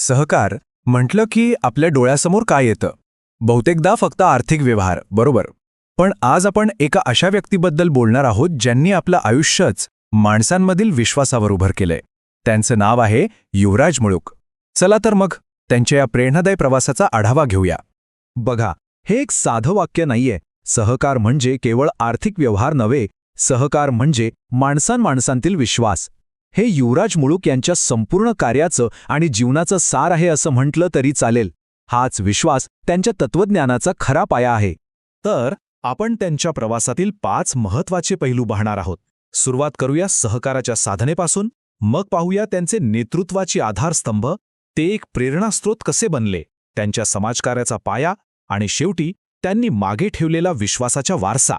सहकार म्हटलं की आपल्या डोळ्यासमोर काय येतं? बहुतेकदा फक्त आर्थिक व्यवहार, बरोबर. पण आज आपण एका अशा व्यक्तीबद्दल बोलणार आहोत ज्यांनी आपलं आयुष्यच माणसांमधील विश्वासावर उभं केलंय. त्यांचं नाव आहे युवराज मुळूक. चला तर मग त्यांच्या या प्रेरणादायी प्रवासाचा आढावा घेऊया. बघा, हे एक साधं वाक्य नाहीये. सहकार म्हणजे केवळ आर्थिक व्यवहार नव्हे, सहकार म्हणजे माणसांमाणसांतील विश्वास. हे युवराज मुळूक यांच्या संपूर्ण कार्याचं आणि जीवनाचं सार आहे असं म्हटलं तरी चालेल. हाच विश्वास त्यांच्या तत्त्वज्ञानाचा खरा पाया आहे. तर आपण त्यांच्या प्रवासातील 5 महत्त्वाचे पैलू पाहणार आहोत. सुरुवात करूया सहकाराच्या साधनेपासून, मग पाहूया त्यांचे नेतृत्वाचे आधारस्तंभ, ते एक प्रेरणास्रोत कसे बनले, त्यांच्या समाजकार्याचा पाया आणि शेवटी त्यांनी मागे ठेवलेला विश्वासाचा वारसा.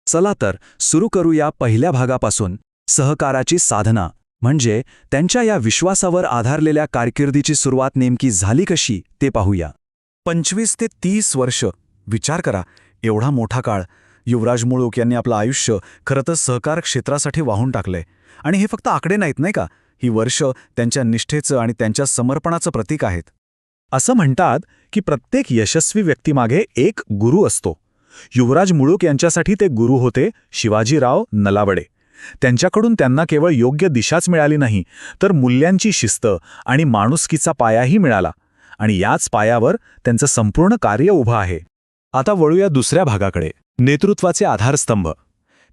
चला तर सुरू करूया पहिल्या भागापासून, सहकाराची साधना. म्हणजे त्यांच्या या विश्वासावर आधारलेल्या कारकिर्दीची सुरुवात नेमकी झाली कशी ते पाहूया. 25 ते 30 वर्ष, विचार करा, एवढा मोठा काळ. युवराज मुळूक यांनी आपलं आयुष्य खरं तर सहकार क्षेत्रासाठी वाहून टाकलंय. आणि हे फक्त आकडे नाहीत, नाही का? ही वर्ष त्यांच्या निष्ठेचं आणि त्यांच्या समर्पणाचं प्रतीक आहेत. असं म्हणतात की प्रत्येक यशस्वी व्यक्तीमागे एक गुरु असतो. युवराज मुळूक यांच्यासाठी ते गुरु होते शिवाजीराव नलावडे. त्यांच्याकडून त्यांना केवळ योग्य दिशाच मिळाली नाही, तर मूल्यांची शिस्त आणि माणुसकीचा पायाही मिळाला. आणि याच पायावर त्यांचं संपूर्ण कार्य उभं आहे. आता वळूया दुसऱ्या भागाकडे, नेतृत्वाचे आधारस्तंभ.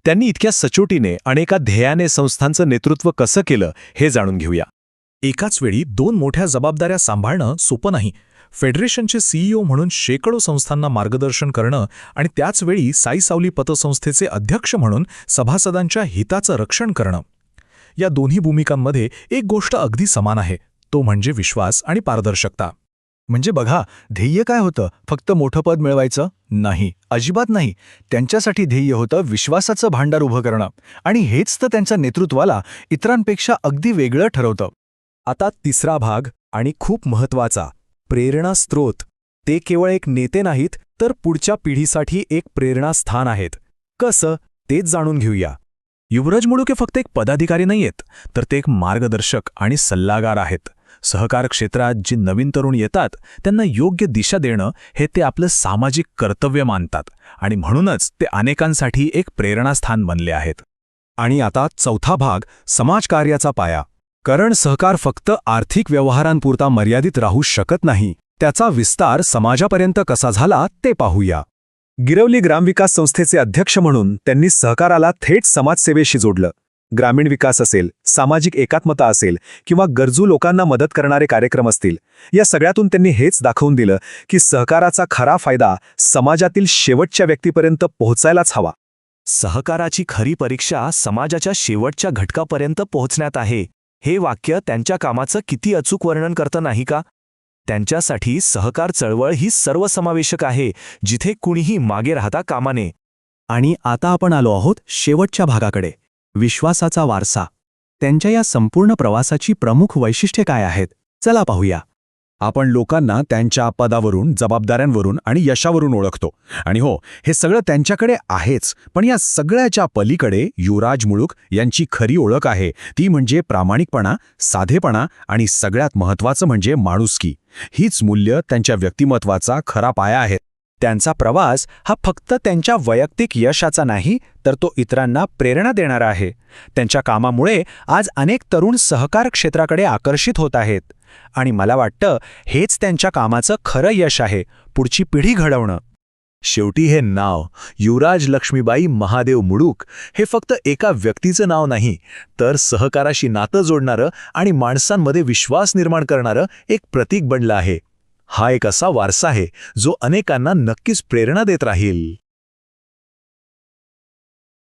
त्यांनी इतक्या सचोटीने आणि एका ध्येयाने संस्थांचं नेतृत्व कसं केलं हे जाणून घेऊया. एकाच वेळी 2 मोठ्या जबाबदाऱ्या सांभाळणं सोपं नाही. फेडरेशनचे सीईओ म्हणून शेकडो संस्थांना मार्गदर्शन करणं आणि त्याचवेळी साई सावली पतसंस्थेचे अध्यक्ष म्हणून सभासदांच्या हिताचं रक्षण करणं. या दोन्ही भूमिकांमध्ये एक गोष्ट अगदी समान आहे, तो म्हणजे विश्वास आणि पारदर्शकता. म्हणजे बघा, ध्येय काय होतं? फक्त मोठं पद मिळवायचं? नाही, अजिबात नाही. त्यांच्यासाठी ध्येय होतं विश्वासाचं भांडार उभं करणं. आणि हेच तर त्यांच्या नेतृत्वाला इतरांपेक्षा अगदी वेगळं ठरवतं. आता तिसरा भाग आणि खूप महत्त्वाचा, प्रेरणास्रोत. ते केवळ एक नेते नाहीत, तर पुढच्या पिढीसाठी एक प्रेरणास्थान आहेत. कसं तेच जाणून घेऊया. युवराज मुळूक हे फक्त एक पदाधिकारी नाहीयेत, तर ते एक मार्गदर्शक आणि सल्लागार आहेत. सहकार क्षेत्रात जे नवीन तरुण येतात त्यांना योग्य दिशा देणं हे ते आपलं सामाजिक कर्तव्य मानतात. आणि म्हणूनच ते अनेकांसाठी एक प्रेरणास्थान बनले आहेत. आणि आता चौथा भाग, समाजकार्याचा पाया. कारण सहकार फक्त आर्थिक व्यवहारांपुरता मर्यादित राहू शकत नाही. त्याचा विस्तार समाजापर्यंत कसा झाला ते पाहूया. गिरवली ग्रामविकास संस्थेचे अध्यक्ष म्हणून त्यांनी सहकाराला थेट समाजसेवेशी जोडलं. ग्रामीण विकास असेल, सामाजिक एकात्मता असेल किंवा गरजू लोकांना मदत करणारे कार्यक्रम असतील, या सगळ्यातून त्यांनी हेच दाखवून दिलं की सहकाराचा खरा फायदा समाजातील शेवटच्या व्यक्तीपर्यंत पोहोचायलाच हवा. सहकाराची खरी परीक्षा समाजाच्या शेवटच्या घटकापर्यंत पोहोचण्यात आहे. हे वाक्य त्यांच्या कामाचं किती अचूक वर्णन करतं, नाही का? त्यांच्यासाठी सहकार चळवळ ही सर्वसमावेशक आहे, जिथे कुणीही मागे राहता कामा नये. आणि आता आपण आलो आहोत शेवटच्या भागाकडे, विश्वासाचा वारसा. त्यांच्या या संपूर्ण प्रवासाची प्रमुख वैशिष्ट्ये काय आहेत? चला पाहूया. आपण लोकांना त्यांच्या पदावरून, जबाबदाऱ्यांवरून आणि यशावरून ओळखतो. आणि हो, हे सगळं त्यांच्याकडे आहेच, पण या सगळ्याच्या पलीकडे युवराज मुळूक यांची खरी ओळख आहे. ती म्हणजे प्रामाणिकपणा, साधेपणा आणि सगळ्यात महत्त्वाचं म्हणजे माणुसकी. हीच मूल्य त्यांच्या व्यक्तिमत्वाचा खरा पाया आहेत. त्यांचा प्रवास हा फक्त त्यांच्या वैयक्तिक यशाचा नाही, तर तो इतरांना प्रेरणा देणारा आहे. त्यांच्या कामामुळे आज अनेक तरुण सहकार क्षेत्राकडे आकर्षित होत आहेत. आणि मला वाटतं हेच त्यांच्या कामाचं खरं यश आहे, पुढची पिढी घडवणं. शेवटी हे नाव युवराज लक्ष्मीबाई महादेव मुळूक हे फक्त एका व्यक्तीचं नाव नाही, तर सहकाराशी नातं जोडणारं आणि माणसांमध्ये विश्वास निर्माण करणारं एक प्रतीक बनलं आहे. हा एक असा वारसा आहे जो अनेकांना नक्कीच प्रेरणा देत राहील.